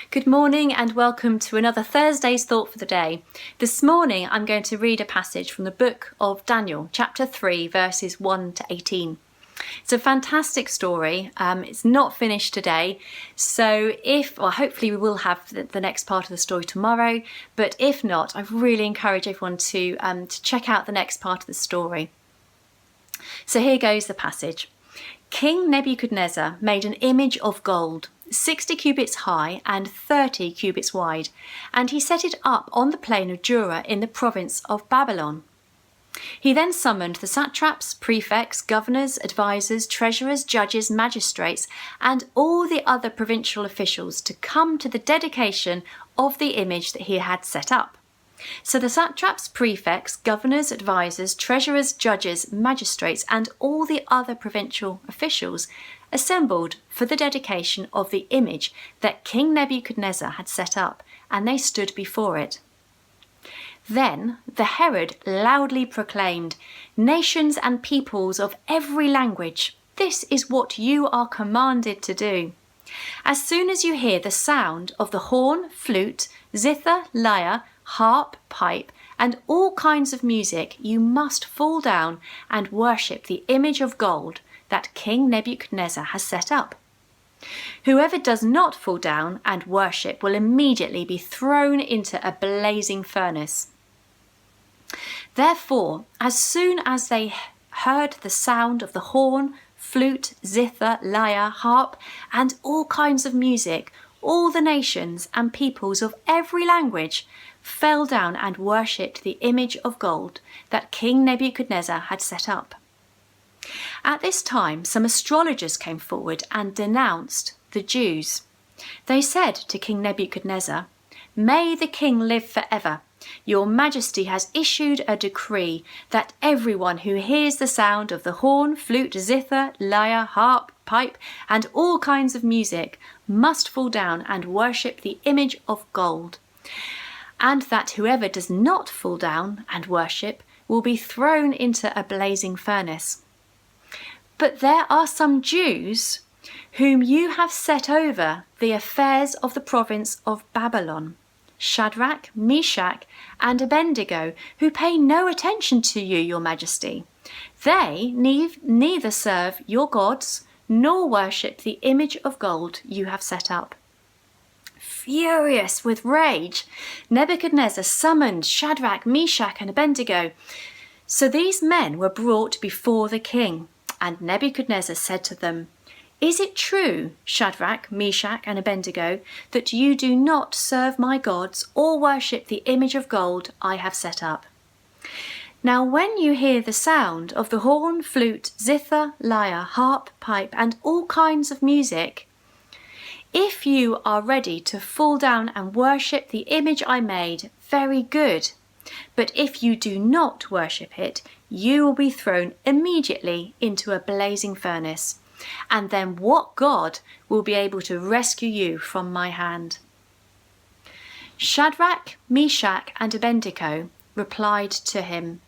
Good morning and welcome to another Thursday's Thought for the Day. This morning I'm going to read a passage from the book of Daniel, chapter 3, verses 1 to 18. It's a fantastic story. It's not finished today, so hopefully we will have the next part of the story tomorrow, but if not, I really encourage everyone to check out the next part of the story. So here goes the passage. King Nebuchadnezzar made an image of gold, 60 cubits high and 30 cubits wide, and he set it up on the plain of Dura in the province of Babylon. He then summoned the satraps, prefects, governors, advisors, treasurers, judges, magistrates, and all the other provincial officials to come to the dedication of the image that he had set up. So the satraps, prefects, governors, advisors, treasurers, judges, magistrates, and all the other provincial officials assembled for the dedication of the image that King Nebuchadnezzar had set up, and they stood before it. Then the Herod loudly proclaimed, "Nations and peoples of every language, this is what you are commanded to do. As soon as you hear the sound of the horn, flute, zither, lyre, harp, pipe, and all kinds of music, you must fall down and worship the image of gold that King Nebuchadnezzar has set up. Whoever does not fall down and worship will immediately be thrown into a blazing furnace." Therefore, as soon as they heard the sound of the horn, flute, zither, lyre, harp, and all kinds of music, all the nations and peoples of every language fell down and worshipped the image of gold that King Nebuchadnezzar had set up. At this time, some astrologers came forward and denounced the Jews. They said to King Nebuchadnezzar, "May the king live forever. Your Majesty has issued a decree that everyone who hears the sound of the horn, flute, zither, lyre, harp, pipe, and all kinds of music must fall down and worship the image of gold, and that whoever does not fall down and worship will be thrown into a blazing furnace. But there are some Jews whom you have set over the affairs of the province of Babylon, Shadrach, Meshach, and Abednego, who pay no attention to you, your Majesty. They neither serve your gods nor worship the image of gold you have set up." Furious with rage, Nebuchadnezzar summoned Shadrach, Meshach, and Abednego. So these men were brought before the king, and Nebuchadnezzar said to them, "Is it true, Shadrach, Meshach, and Abednego, that you do not serve my gods or worship the image of gold I have set up? Now when you hear the sound of the horn, flute, zither, lyre, harp, pipe, and all kinds of music, if you are ready to fall down and worship the image I made, very good. But if you do not worship it, you will be thrown immediately into a blazing furnace. And then what God will be able to rescue you from my hand?" Shadrach, Meshach, and Abednego replied to him,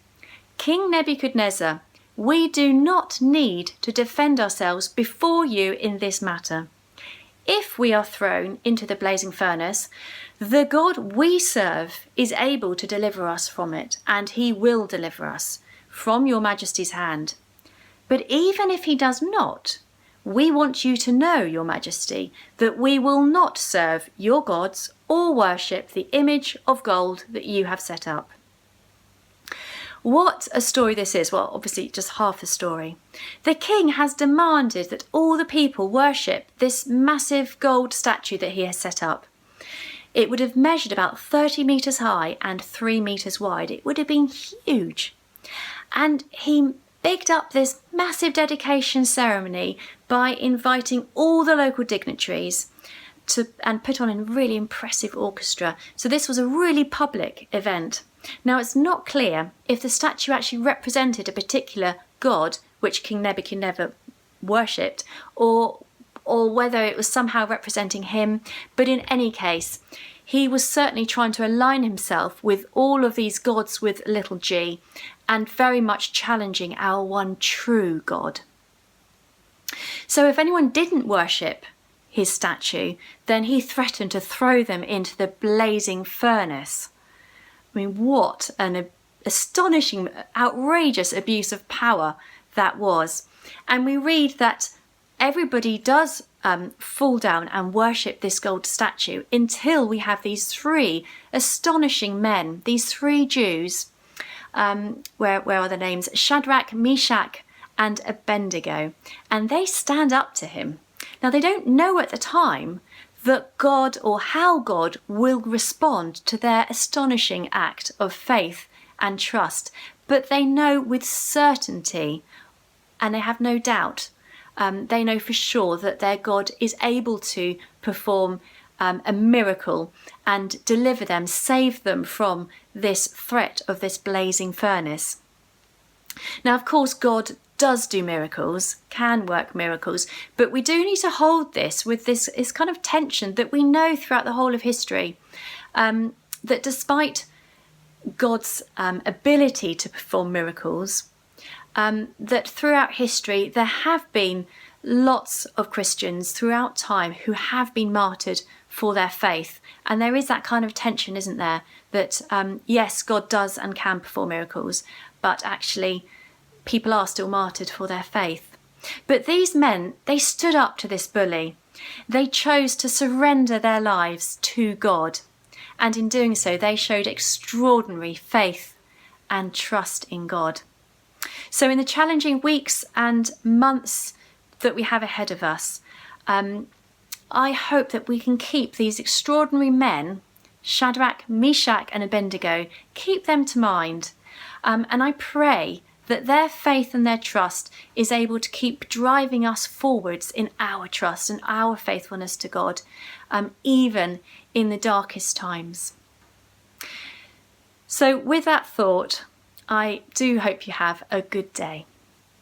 "King Nebuchadnezzar, we do not need to defend ourselves before you in this matter. If we are thrown into the blazing furnace, the God we serve is able to deliver us from it, and he will deliver us from your Majesty's hand. But even if he does not, we want you to know, your Majesty, that we will not serve your gods or worship the image of gold that you have set up." What a story this is. Well, obviously just half the story. The king has demanded that all the people worship this massive gold statue that he has set up. It would have measured about 30 meters high and 3 meters wide. It would have been huge. And he bigged up this massive dedication ceremony by inviting all the local dignitaries and put on a really impressive orchestra. So this was a really public event. Now it's not clear if the statue actually represented a particular god which King Nebuchadnezzar worshipped, or whether it was somehow representing him, but in any case, he was certainly trying to align himself with all of these gods with little g, and very much challenging our one true God. So if anyone didn't worship his statue, then he threatened to throw them into the blazing furnace. I mean, what an astonishing, outrageous abuse of power that was. And we read that everybody does fall down and worship this gold statue until we have these three astonishing men, these three Jews. Where are the names? Shadrach, Meshach, and Abednego. And they stand up to him. Now, they don't know at the time that God, or how God will respond to their astonishing act of faith and trust, but they know with certainty, and they have no doubt, they know for sure that their God is able to perform a miracle and deliver them, save them from this threat of this blazing furnace. Now, of course, God does do miracles, can work miracles, but we do need to hold this with this kind of tension that we know throughout the whole of history, that despite God's ability to perform miracles, that throughout history there have been lots of Christians throughout time who have been martyred for their faith. And there is that kind of tension, isn't there? That yes, God does and can perform miracles, but actually people are still martyred for their faith. But these men, they stood up to this bully. They chose to surrender their lives to God. And in doing so, they showed extraordinary faith and trust in God. So in the challenging weeks and months that we have ahead of us, I hope that we can keep these extraordinary men, Shadrach, Meshach and Abednego, keep them to mind. And I pray that their faith and their trust is able to keep driving us forwards in our trust and our faithfulness to God, even in the darkest times. So with that thought, I do hope you have a good day.